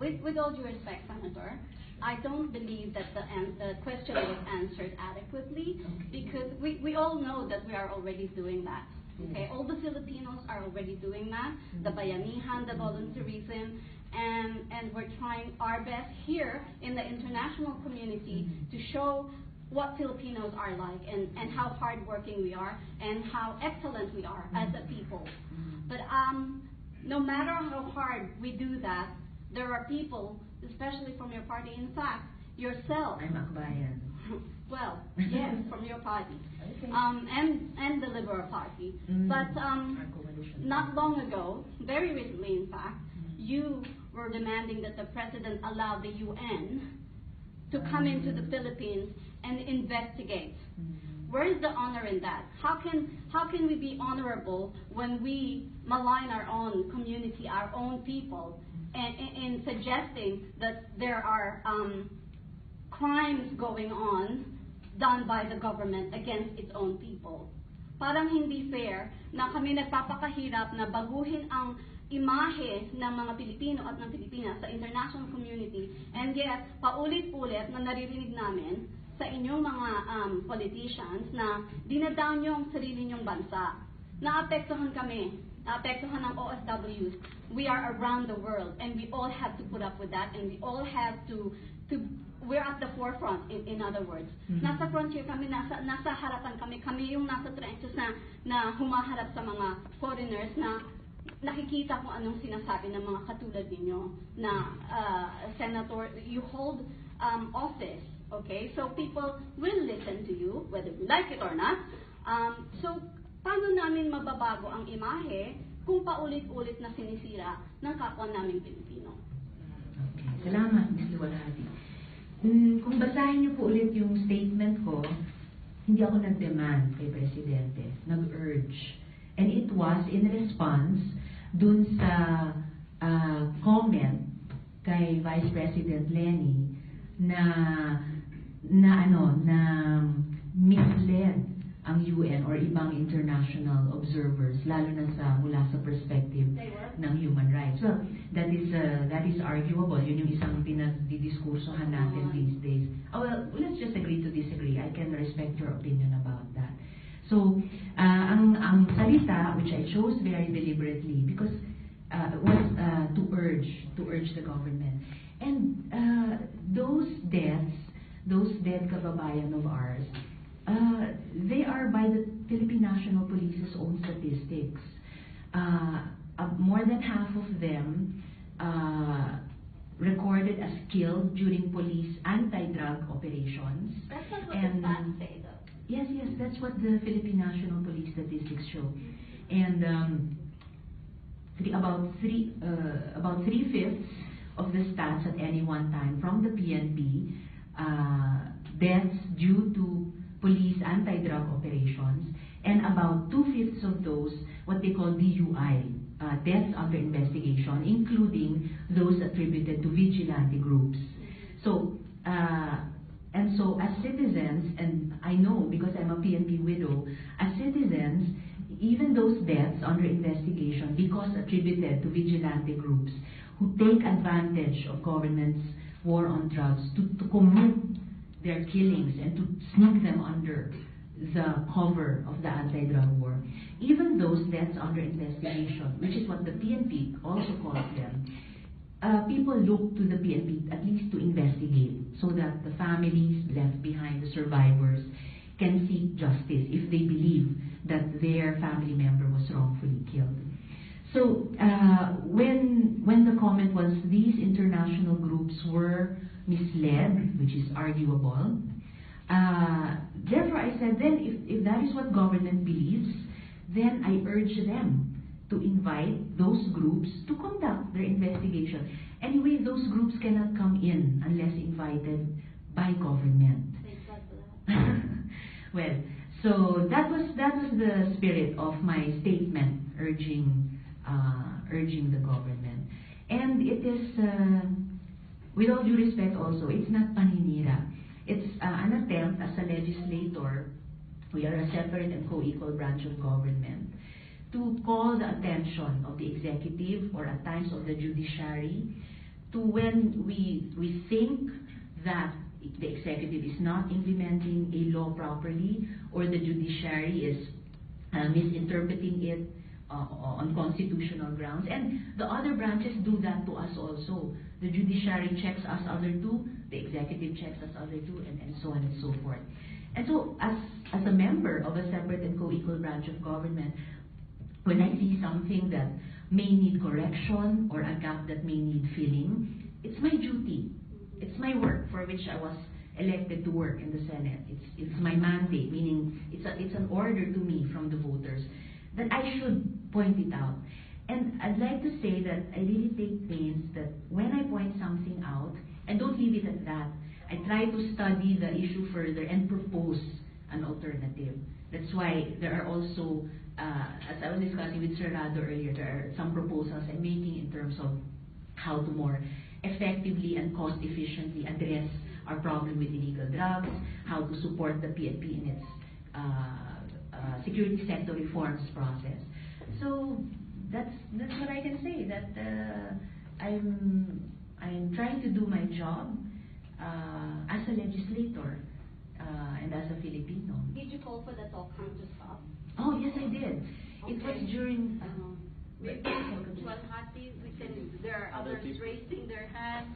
with all due respect, Senator, I don't believe that the question was answered adequately, because we all know that we are already doing that. Okay, all the Filipinos are already doing that, the bayanihan, the volunteerism, and we're trying our best here in the international community to show what Filipinos are like, and how hardworking we are, and how excellent we are as a people. But no matter how hard we do that, there are people, especially from your party, in fact, yourself. I'm Akbayan. Well, yes, from your party, okay. and the Liberal Party. But not long ago, very recently in fact, you were demanding that the President allow the UN to come into the Philippines and investigate. Where is the honor in that? How can we be honorable when we malign our own community, our own people, and in suggesting that there are crimes going on done by the government against its own people? Parang hindi fair na kami nagpapakahirap na baguhin ang imahe ng mga Pilipino at ng Pilipinas sa international community, and yet paulit-ulit na naririnig namin sa inyong mga politicians na dinadown nyo ang sarili nyong bansa. Naapektuhan kami, naapektuhan ng OFWs. We are around the world, and we all have to put up with that, and we all have to we're at the forefront, in other words. Nasa frontier kami, nasa harapan kami yung nasa trenches na humaharap sa mga foreigners na nakikita kung anong sinasabi ng mga katulad ninyo na Senator, you hold office, okay? So people will listen to you, whether you like it or not. So paano namin mababago ang imahe kung paulit-ulit na sinisira ng kapwa namin Pilipino? Okay. Salamat, Ms. Luwalhati. Kung basahin niyo po ulit yung statement ko, hindi ako nag-demand kay Presidente, nag-urge. And it was in response dun sa comment kay Vice President Lenny na misled ang UN or ibang international observers, lalo na mula sa perspective ng human rights. Well, that is arguable. Yun yung isang pinagdidiskursohan natin these days. Oh, well, let's just agree to disagree. I can respect your opinion about that. So, ang salita, which I chose very deliberately because was to urge the government. And those dead kababayan of ours, they are by the Philippine National Police's own statistics. More than half of them recorded as killed during police anti-drug operations. That's not what the stats say, though. Yes, that's what the Philippine National Police statistics show. And about 3/5 of the stats at any one time from the PNP, deaths due to police anti-drug operations, and about 2/5 of those what they call DUI, deaths under investigation, including those attributed to vigilante groups. So, and so as citizens, and I know because I'm a PNP widow, as citizens, even those deaths under investigation because attributed to vigilante groups who take advantage of government's war on drugs to commit their killings and to sneak them under the cover of the anti-drug war. Even those deaths under investigation, which is what the PNP also calls them, people look to the PNP at least to investigate so that the families left behind, the survivors, can seek justice if they believe that their family member was wrongfully killed. So when the comment was these international groups were misled, which is arguable, therefore I said then if that is what government believes, then I urge them to invite those groups to conduct their investigation. Anyway, those groups cannot come in unless invited by government. Well, so that was the spirit of my statement urging the government. And it is, with all due respect also, it's not paninira. It's an attempt as a legislator, we are a separate and co-equal branch of government, to call the attention of the executive or at times of the judiciary to when we think that the executive is not implementing a law properly, or the judiciary is misinterpreting it on constitutional grounds. And the other branches do that to us also. The judiciary checks us other two, the executive checks us other two, and so on and so forth. And so, as a member of a separate and co-equal branch of government, when I see something that may need correction or a gap that may need filling, it's my duty. It's my work for which I was elected to work in the Senate. It's my mandate, meaning it's an order to me from the voters that I should point it out. And I'd like to say that I really take pains that when I point something out, and don't leave it at that, I try to study the issue further and propose an alternative. That's why there are also, as I was discussing with Sir Rado earlier, there are some proposals I'm making in terms of how to more effectively and cost efficiently address our problem with illegal drugs, how to support the PNP in its security sector reforms process. So that's what I can say. That I'm trying to do my job as a legislator and as a Filipino. Did you call for the talk count to stop? Oh yes, I did. Okay. It was during. Maybe, well, Hati, there are others raising their hands.